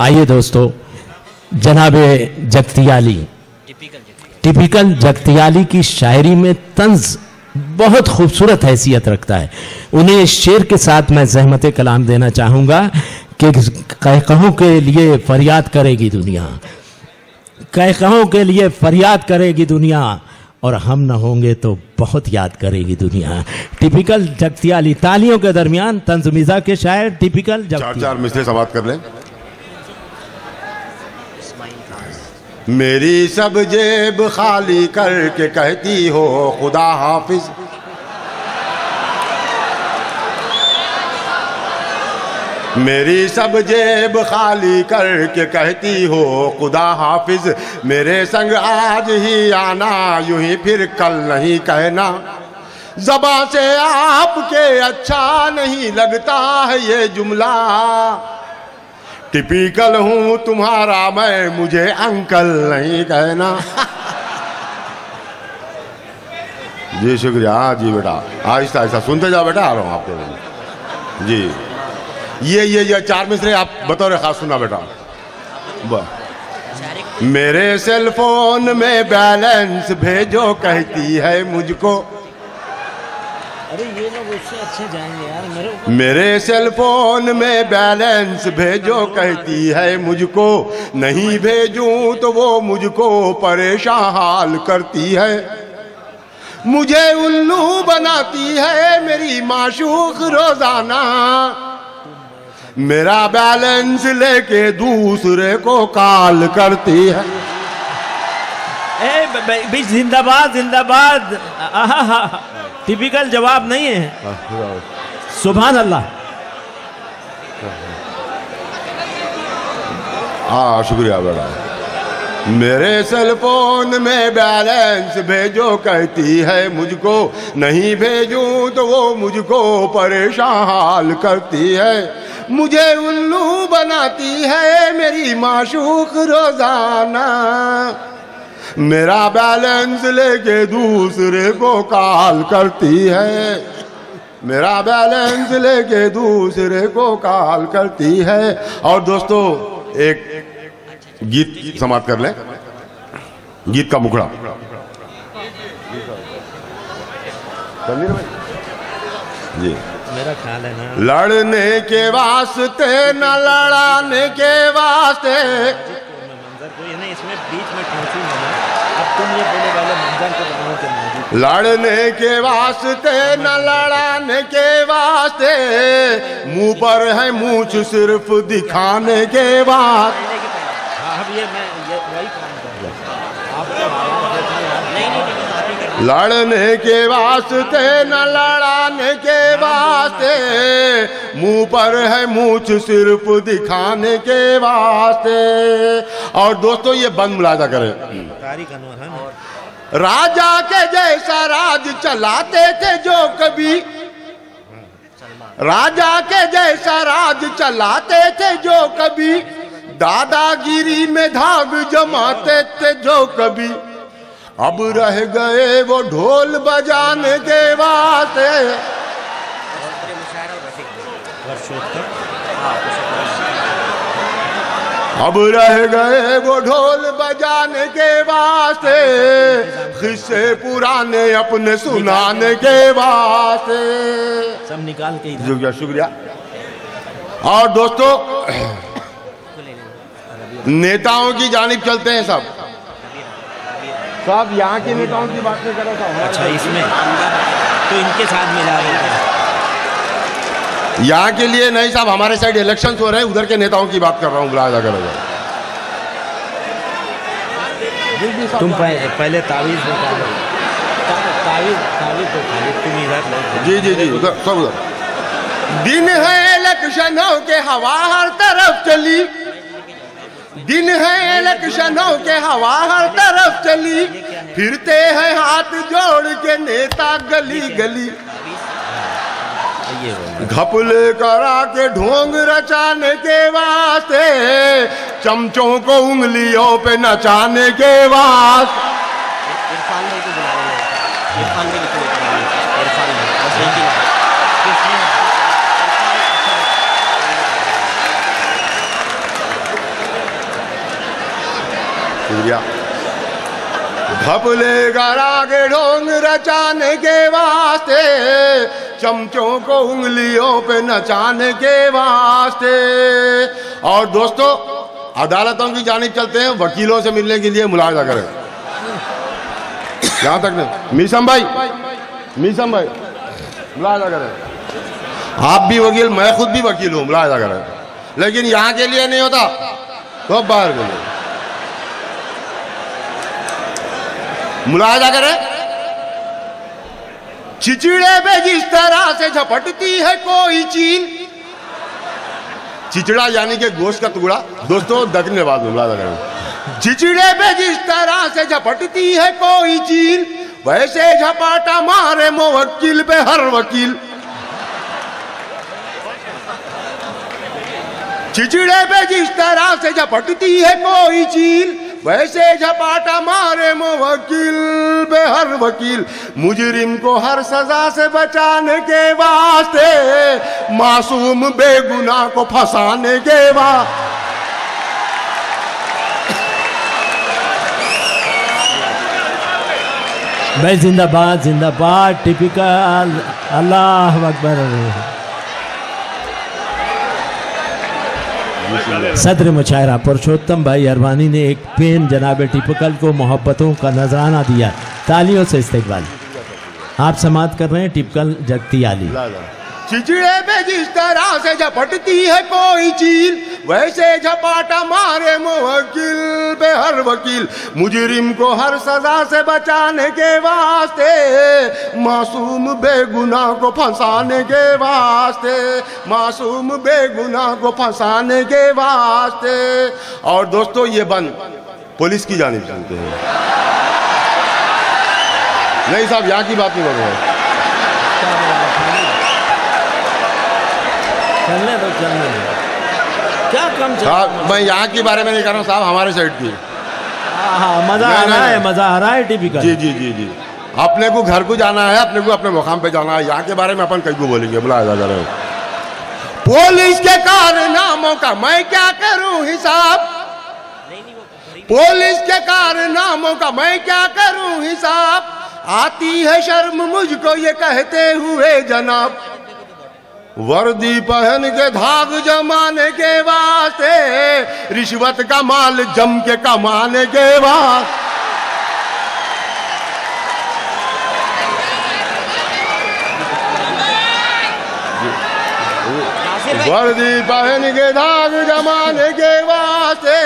आइए दोस्तों, जनाबे जगतियाली, टिपिकल जगतियाली की शायरी में तंज बहुत खूबसूरत हैसियत रखता है। उन्हें इस शेर के साथ मैं ज़हमत कलाम देना चाहूँगा कि कहकहों के लिए फरियाद करेगी दुनिया, कहकहों के लिए फरियाद करेगी दुनिया, और हम न होंगे तो बहुत याद करेगी दुनिया। टिपिकल जगतियाली। तालियों के दरमियान तंज मिज़ा के शायर टिपिकल जगतियाली। चार मिसरे समाप्त कर लें। मेरी सब जेब खाली करके कहती हो खुदा हाफिज, मेरी सब जेब खाली करके कहती हो खुदा हाफिज, मेरे संग आज ही आना यूं ही फिर कल नहीं कहना, ज़बां से आपके अच्छा नहीं लगता है ये जुमला, टिपिकल हूँ तुम्हारा मैं मुझे अंकल नहीं कहना। जी शुक्रिया। जी बेटा आहिस्ता आहिस्ता सुनते जाओ बेटा, आ रहा हूँ आपके जी। ये चार मिसरे आप बतौर खास सुना बेटा। मेरे सेल फोन में बैलेंस भेजो कहती है मुझको, अरे ये लोग उससे अच्छे जाएंगे यार। मेरे सेल फोन में बैलेंस भेजो कहती है मुझको, नहीं भेजूं तो वो मुझको परेशान हाल करती है, मुझे उल्लू बनाती है मेरी माशूक रोजाना, मेरा बैलेंस लेके दूसरे को कॉल करती है। ए जिंदाबाद जिंदाबाद। टिपिकल जवाब नहीं है। सुभान अल्लाह। हाँ शुक्रिया बेटा। मेरे सेल फोन में बैलेंस भेजो कहती है मुझको, नहीं भेजूं तो वो मुझको परेशान हाल करती है, मुझे उल्लू बनाती है मेरी माशूक रोजाना, मेरा बैलेंस लेके दूसरे को कॉल करती है, मेरा बैलेंस लेके दूसरे को कॉल करती है। और दोस्तों एक गीत समाप्त कर लें, गीत का मुखड़ा। जी मेरा ख्याल है ना, लड़ने के वास्ते न लड़ाने के वास्ते, इसमें बीच में अब तुम ये बोले वाले मंजर को बनाओ के मौजूद, लड़ने के वास्ते न लड़ाने के वास्ते, मुंह पर है मूछ सिर्फ दिखाने के वास्ते। अब ये मैं वही काम कर रहा हूँ। लड़ने के वास्ते न लड़ाने के वास्ते, मुंह पर है मूछ सिर्फ दिखाने के वास्ते। और दोस्तों ये बंद मुलाजा करें, राजा के जैसा राज चलाते थे जो कभी, राजा के जैसा राज चलाते थे जो कभी, दादागिरी में धाग जमाते थे जो कभी, अब रह गए वो ढोल बजाने के वास्ते, अब रह गए वो ढोल बजाने के वास्ते, किस्से पुराने अपने सुनाने के वास्ते। सब निकाल के शुक्रिया शुक्रिया। और दोस्तों नेताओं की जानिब चलते हैं सब यहाँ के नेताओं की बात नहीं कर रहा था। अच्छा इसमें तो इनके साथ मिला रहे थे। यहाँ के लिए नहीं साहब, हमारे साइड इलेक्शंस हो रहे हैं, उधर के नेताओं की बात कर रहा हूँ। बुलाया कर तुम पहले तावीज निकालो, तावीज तो खाली तुम इधर। जी जी जी उधर सब उधर। दिन है इलेक्शनों के हवा हर तरफ चली, दिन है इलेक्शनों के हवा हर तरफ चली, फिरते हैं हाथ जोड़ के नेता गली गली, घपले करा के ढोंग रचाने के वास्ते, चमचों को उंगलियों पे नचाने के वास्ते। शुक्रिया। घपले गरा के ढोंग रचाने के वास्ते, चमचों को उंगलियों पे नचाने के वास्ते। और दोस्तों, अदालतों की जानिब चलते हैं, वकीलों से मिलने के लिए मुलाजा करें। यहां तक नहीं, मीसम भाई मुलाजा करें। आप भी वकील, मैं खुद भी वकील हूं, मुलाजा करें। लेकिन यहां के लिए नहीं होता तो बाहर के लिए मुलाजा करें। चिचड़े पे जिस तरह से झपटती है कोई चील, चिचड़ा यानी कि गोश्त का टुकड़ा। दोस्तों दक्षिण आवाज में मुलाजा करें। चिचड़े पे जिस तरह से झपटती है कोई चील, वैसे झपाटा मारे मुवक्किल पे हर वकील। चिचड़े पे जिस तरह से झपटती है कोई चील, वैसे झपाटा मारे मुवक्किल पे हर वकील। मुजरिम को हर सजा से बचाने के वास्ते, मासूम बेगुनाह को फंसाने के वास्ते। भाई जिंदाबाद जिंदाबाद, टिपिकल, अल्लाह अकबर। सदर मुशायरा पुरुषोत्तम भाई अरवानी ने एक पेन जनाब टिपिकल को मोहब्बतों का नजराना दिया। तालियों से इस्तेकबाल। आप समाप्त कर रहे हैं टिपिकल जगतियाली। चिचड़े पे जिस तरह से झपटती है कोई चील, वैसे झपाटा मारे मुवक्किल पे हर वकील। मुजरिम को हर सजा से बचाने के वास्ते, मासूम बेगुनाह को फंसाने के वास्ते, मासूम बेगुनाह को फंसाने के वास्ते। और दोस्तों ये बंद पुलिस की जानिब चलते हैं। नहीं साहब, यहाँ की बात नहीं कर रहे हैं। चलने दो। क्या कम साहब, मैं यहाँ के बारे में नहीं कर रहा हूँ साहब, हमारे साइड की। मजा आ रहा है टिपिकल। जी। अपने को घर को जाना है, अपने को अपने मुकाम पे जाना है। यहाँ के बारे में अपन कहीं को बोलेंगे, बुलाया जा रहा है। पुलिस के कारनामों का मैं क्या करूँ हिसाब, पुलिस के कारनामों का मैं क्या करूँ हिसाब। आती है शर्म मुझको ये कहते हुए जनाब, वर्दी पहन के धाग जमाने के वास्ते, रिश्वत का माल जम के कमाने के वास्ते। वर्दी पहन के धाग जमाने के वास्ते,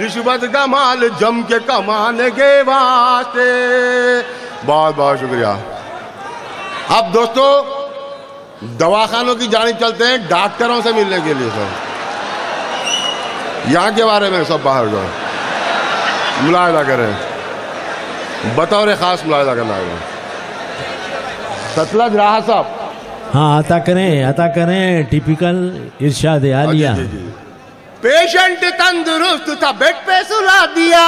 रिश्वत का माल जम के कमाने के वास्ते। बहुत बहुत शुक्रिया। अब दोस्तों दवाखानों की जानिब चलते हैं, डॉक्टरों से मिलने के लिए। सब यहाँ के बारे में सब बाहर जाओ, मुलाहिजा करें, बतौर खास मुलाहिजा करना है। सतलज राह साहब, हाँ अता करें टिपिकल इरशाद आलिया। पेशेंट तंदुरुस्त था, बेड पे सुला दिया।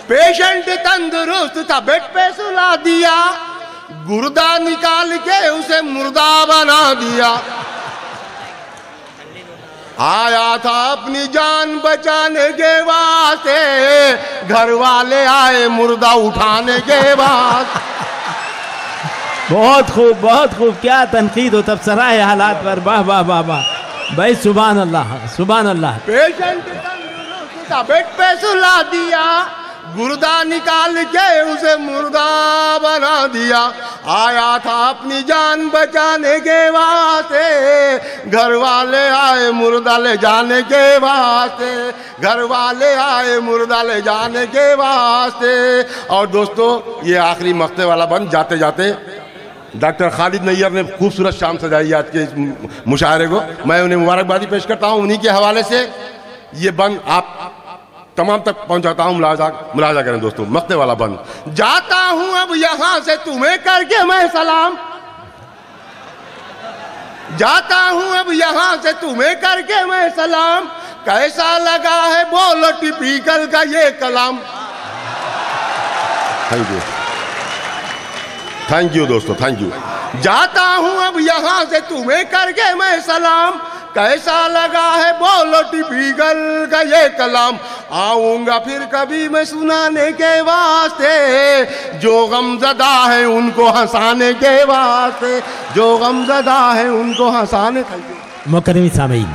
पेशेंट तंदुरुस्त था, बेड पे सुला दिया। गुर्दा निकाल के उसे मुर्दा बना दिया। आया था अपनी जान बचाने के वास्ते, घर वाले आए मुर्दा उठाने के वास्ते। बहुत खूब। क्या तनकीद हो तबसरा है हालात पर। वाह वाह वाह वाह भाई, सुभान अल्लाह। पेशेंट तंदुरुस्त था, बेड पे सुला दिया। गुर्दा निकाल के उसे मुर्दा बना दिया। आया था अपनी जान बचाने के वास्ते, घर वाले आए मुर्दा ले जाने के वास्ते, घर वाले आए मुर्दा ले जाने के वास्ते। और दोस्तों ये आखिरी मक्ते वाला बंद जाते जाते डॉक्टर खालिद नैयर ने खूबसूरत शाम सजाई आज के इस मुशायरे को। मैं उन्हें मुबारकबादी पेश करता हूँ। उन्हीं के हवाले से ये बंद आप तमाम तक पहुंचाता हूं। मुलाजा करें दोस्तों, मक्ते वाला बंद। जाता हूं अब यहां से तुम्हें करके मैं सलाम, जाता हूं अब यहां से तुम्हें करके मैं सलाम। कैसा लगा है बोलो टिपिकल का ये कलाम। थैंक यू दोस्तों, थैंक यू। जाता हूं अब यहां से तुम्हें करके मैं सलाम। कैसा लगा है बोलो टिपिकल का ये कलाम। आऊंगा फिर कभी मैं सुनाने के वास्ते, जो गमज़दा है उनको हंसाने के वास्ते, जो गमज़दा है उनको हंसाने। मुकर्रमी सामीन,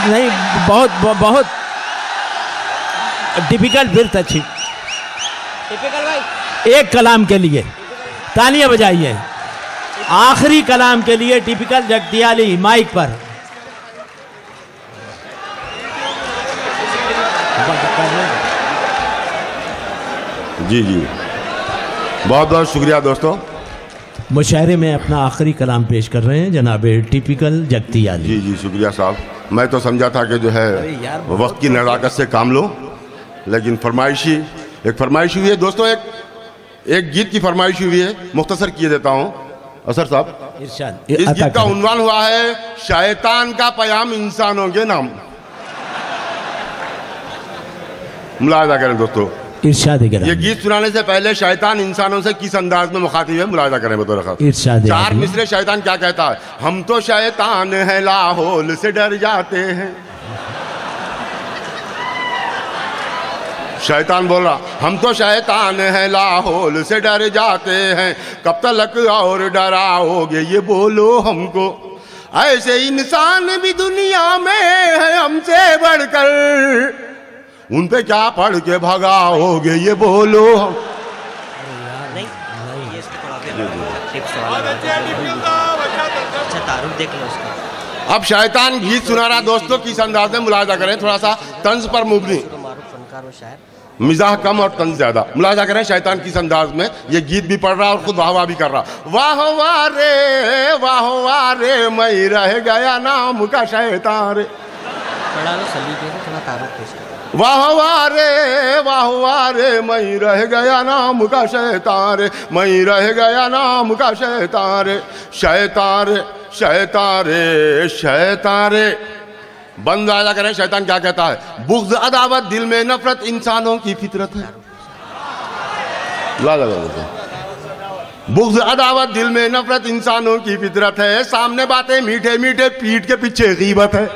नहीं बहुत टिपिकल, फिर अच्छी टिपिकल भाई। एक कलाम के लिए तालियां बजाइए, आखिरी कलाम के लिए टिपिकल जगतियाली माइक पर। जी जी, बहुत बहुत शुक्रिया दोस्तों। मुशायरे में अपना आखिरी कलाम पेश कर रहे हैं जनाब टिपिकल जगतियाली। जी जी शुक्रिया साहब। मैं तो समझा था कि जो है वक्त की नज़ाकत से काम लो, लेकिन एक फरमाइश हुई है दोस्तों, एक गीत की फरमाइश हुई है, मुख्तसर किए देता हूँ असर साहब। इरशाद। इस गीत का उन्वान हुआ है शैतान का पैगाम इंसानों के नाम। मुलाहिजा करें दोस्तों, इरशाद। ये गीत सुनाने से पहले शैतान इंसानों से किस अंदाज में मुखातिब है, मुलाहिजा करें बतौर खास। इरशाद। चार मिसरे शैतान क्या कहता है? हम तो शैतान है लाहौल से डर जाते हैं। शैतान बोल रहा, हम तो शैतान है लाहौल से डर जाते हैं, कब तक और डराओगे ये बोलो हमको। ऐसे इंसान भी दुनिया में है हमसे बढ़कर, उन पे क्या पढ़ के भगाओगे ये बोलो। नहीं ये इसको टिप्स वाला तारुफ देख लो उसका। अब शैतान गीत सुना रहा दोस्तों, किस अंदाज में मुलाहिजा करें, थोड़ा सा तंज पर मुबनी, मिजाह कम और तंज ज्यादा। मुलाहिजा करें शैतान किस अंदाज में ये गीत भी पढ़ रहा और खुद वाह वाह भी कर रहा। वाह वाह रे मैं रह गया नाम का शैतान रे। वाह वाह रे मैं रह गया नाम का शैतान रे, मैं रह गया नाम का शैतान रे। शैतान रे बंद आया करें। शैतान क्या कहता है? बुग़्ज़ अदावत दिल में नफरत इंसानों की फितरत है। बुग़्ज़ अदावत दिल में नफरत इंसानों की फितरत है, सामने बातें मीठे मीठे पीठ के पीछे गीबत है।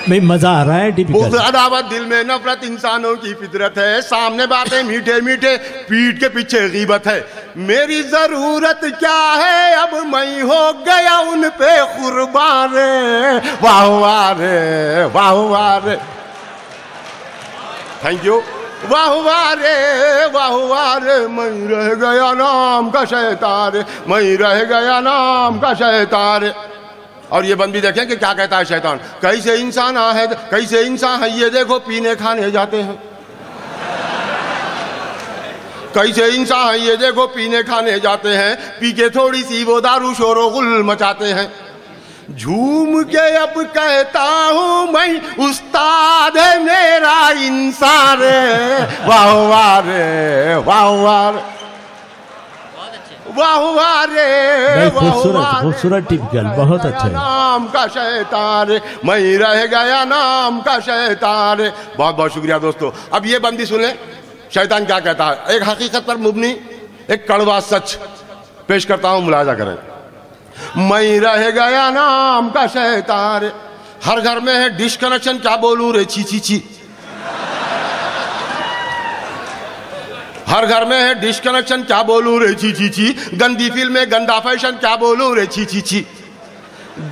में मजा आ रहा है। बुग़्ज़ अदावत दिल में नफरत इंसानों की फितरत है, सामने बातें मीठे मीठे पीठ के पीछे गीबत है। मेरी जरूरत क्या है अब मैं हो गया उन पे कुर्बान रे। वाह वाह रे थैंक यू। वाह रे मैं रह गया नाम का शैतान रे, मैं रह गया नाम का शैतान रे। और ये बंदी देखें कि क्या कहता है शैतान। कैसे इंसान है ये देखो पीने खाने जाते हैं। कैसे इंसान है ये देखो पीने खाने जाते हैं, पी के थोड़ी सी वो दारू शोरो गुल मचाते हैं। झूम के अब कहता हूँ मैं उस्ताद है मेरा इंसान रे। वाह रे खूबसूरत टिपिकल, बहुत अच्छा है। नाम का शैतान रे मैं रह गया नाम का शैतान रे। बहुत बहुत शुक्रिया दोस्तों। अब ये बंदी सुने शैतान क्या कहता है। एक हकीकत पर मुबनी एक कड़वा सच पेश करता हूं, मुलाहिजा करें। मैं रह गया नाम का शैतान रे, हर घर में है डिश कनेक्शन, क्या बोलूं रे छी छी छी। हर घर में है डिश कनेक्शन, क्या बोलूं रे छी छी छी। गंदी फिल्में गंदा फैशन, क्या बोलूं रे छी छी छी।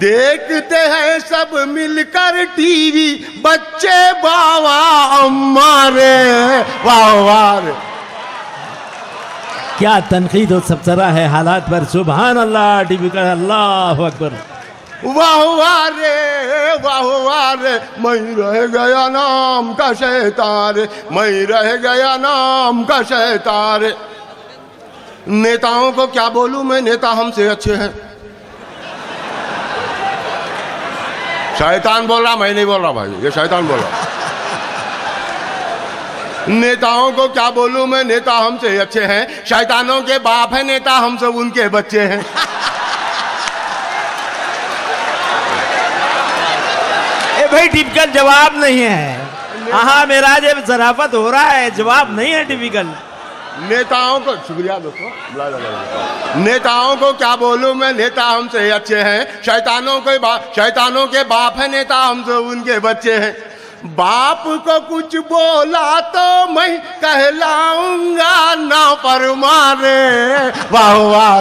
देखते हैं सब मिलकर टीवी बच्चे बाबा अम्मा रे। वाह रे क्या तनकीद और सबसरा है हालात पर। सुभान अल्लाह टिपिकल, अल्लाह अकबर। वाह रे मैं रह गया नाम का शैतान रे, मैं रह गया नाम का शैतान रे। नेताओं को क्या बोलूं मैं, नेता हमसे अच्छे हैं। शैतान बोल रहा, मैं नहीं बोल रहा भाई, ये शैतान बोल रहा। नेताओं को क्या बोलूं मैं, नेता हमसे अच्छे हैं। शैतानों के बाप है नेता, हम सब उनके बच्चे हैं। भाई टिपिकल जवाब नहीं है। हाँ मेरा जब जराफत हो रहा है, जवाब नहीं है टिपिकल। नेताओं को शुक्रिया दोस्तों, नेताओं को क्या बोलूं मैं, नेता हमसे अच्छे हैं, शैतानों के बाप है नेता, हमसे उनके बच्चे हैं। बाप को कुछ बोला तो मैं कहलाऊंगा ना फरमाने, वाह वाह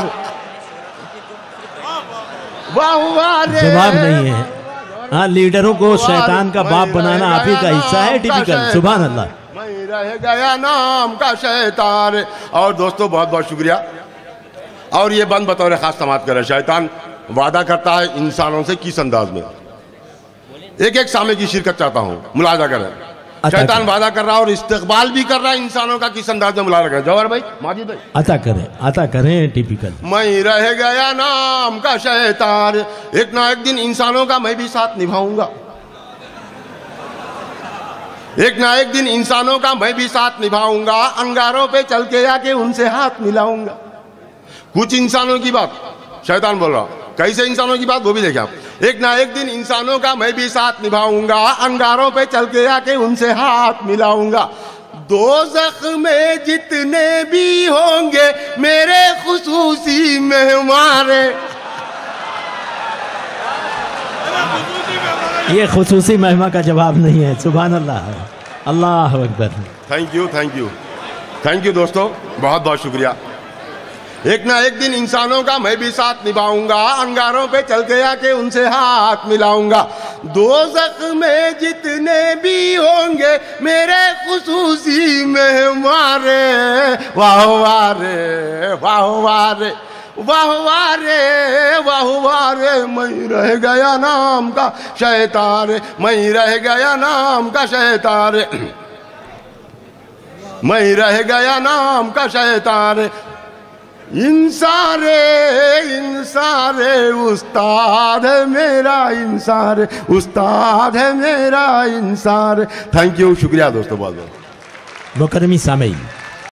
वाह वाह। जवाब नहीं है। हाँ, लीडरों को शैतान का बाप बनाना आप ही का हिस्सा है। टिपिकल, सुभान अल्लाह। मैं रह गया नाम का शैतान। और दोस्तों बहुत बहुत शुक्रिया। और ये बंद बतौर खास समाप्त करें। शैतान वादा करता है इंसानों से किस अंदाज में, एक सामे की शिरकत चाहता हूँ, मुलाजा करें। शैतान वादा कर रहा है और इस्तेकबाल भी कर रहा है इंसानों का किस अंदाज में, मुलाजा करें। जवाहर भाई, माजिद भाई, अता करें टिपिकल। मैं रह गया नाम का शैतान, एक ना एक दिन इंसानों का मैं भी साथ निभाऊंगा, एक ना एक दिन इंसानों का मैं भी साथ निभाऊंगा, अंगारों पे चल के आके उनसे हाथ मिलाऊंगा। कुछ इंसानों की बात शैतान बोल रहा, कैसे इंसानों की बात वो भी देखें आप। एक ना एक दिन इंसानों का मैं भी साथ निभाऊंगा, अंगारों पे चल के आके उनसे हाथ मिलाऊंगा। दोज़ख में जितने भी होंगे मेरे खुसूसी मेहमान, ये खुसूसी मेहमान का जवाब नहीं है। सुभान अल्लाह, अल्लाह अकबर। Thank you thank you thank you दोस्तों, बहुत बहुत शुक्रिया। एक ना एक दिन इंसानों का मैं भी साथ निभाऊंगा, अंगारों पे चल के आके उनसे हाथ मिलाऊंगा। दोज़ख में जितने भी होंगे मेरे खुसूसी मेहमान, वाह वाह रे वाह वाह रे वाह वाह रे वाह वाह रे। मैं रह गया नाम का शैतान, मैं रह गया नाम का शैतान, मैं रह गया नाम का शैतान। इंसान रे उस्ताद है मेरा, इंसान उस्ताद है मेरा इंसान। थैंक यू, शुक्रिया दोस्तों बहुत बहुत। मुकर्रमी सामीन।